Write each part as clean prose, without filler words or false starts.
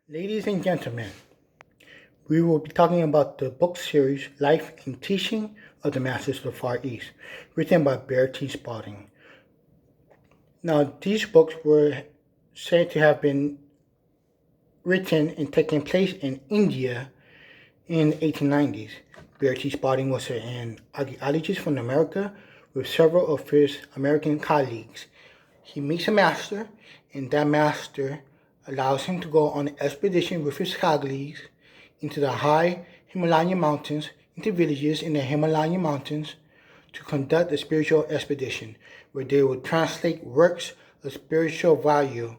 Ladies and gentlemen, we will be talking about the book series Life and Teaching of the Masters of the Far East, written by Bear T. Spalding. Now, these books were said to have been written and taking place in India in the 1890s. Bear T. Spalding was an archaeologist from America with several of his American colleagues. He meets a master, and that master allows him to go on an expedition with his colleagues into the high Himalayan mountains, into villages in the Himalayan mountains, to conduct a spiritual expedition where they will translate works of spiritual value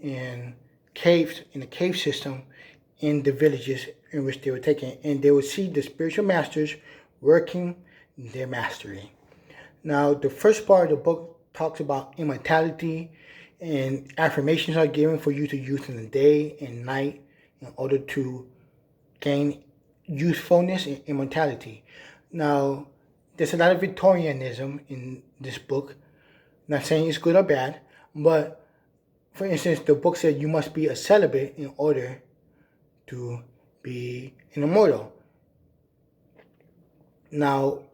in caves, in the cave system, in the villages in which they were taken, and they would see the spiritual masters working their mastery. Now, the first part of the book talks about immortality, and affirmations are given for you to use in the day and night in order to gain usefulness and immortality. Now, there's a lot of Victorianism in this book. Not saying it's good or bad, but for instance, the book said you must be a celibate in order to be an immortal. Now,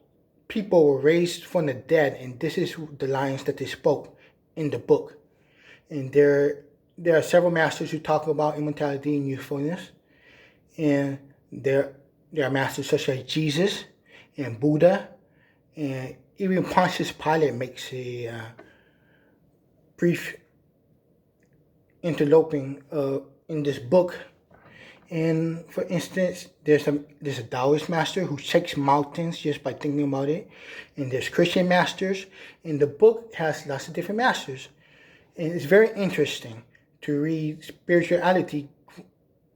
people were raised from the dead, and this is the lines that they spoke in the book. And there are several masters who talk about immortality and usefulness. And there are masters such as Jesus and Buddha, and even Pontius Pilate makes a brief interloping in this book. And for instance, there's a Taoist master who shakes mountains just by thinking about it. And there's Christian masters. And the book has lots of different masters. And it's very interesting to read spirituality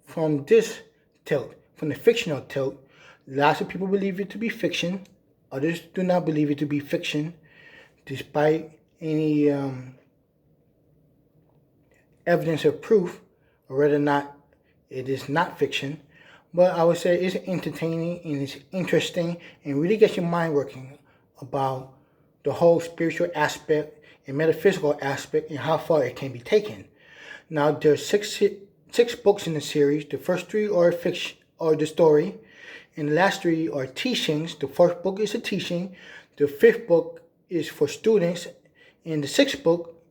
from this tilt, from the fictional tilt. Lots of people believe it to be fiction. Others do not believe it to be fiction, despite any evidence of proof, or whether or not it is not fiction. But I would say it's entertaining and it's interesting and really gets your mind working about the whole spiritual aspect and metaphysical aspect and how far it can be taken. Now, there's six books in the series. The first three are fiction, or the story, and the last three are teachings. The first book is a teaching. The fifth book is for students, and the sixth book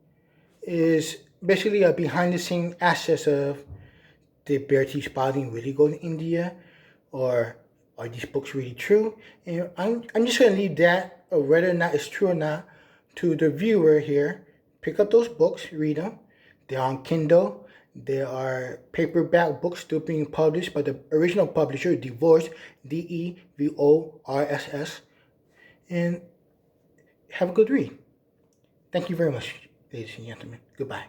is basically a behind-the-scenes access of, did Bear T. Spalding really go to India, or are these books really true? And I'm just going to leave that, or whether or not it's true or not, to the viewer here. Pick up those books, read them. They're on Kindle. There are paperback books still being published by the original publisher, Divorce, Devorss. And have a good read. Thank you very much, ladies and gentlemen. Goodbye.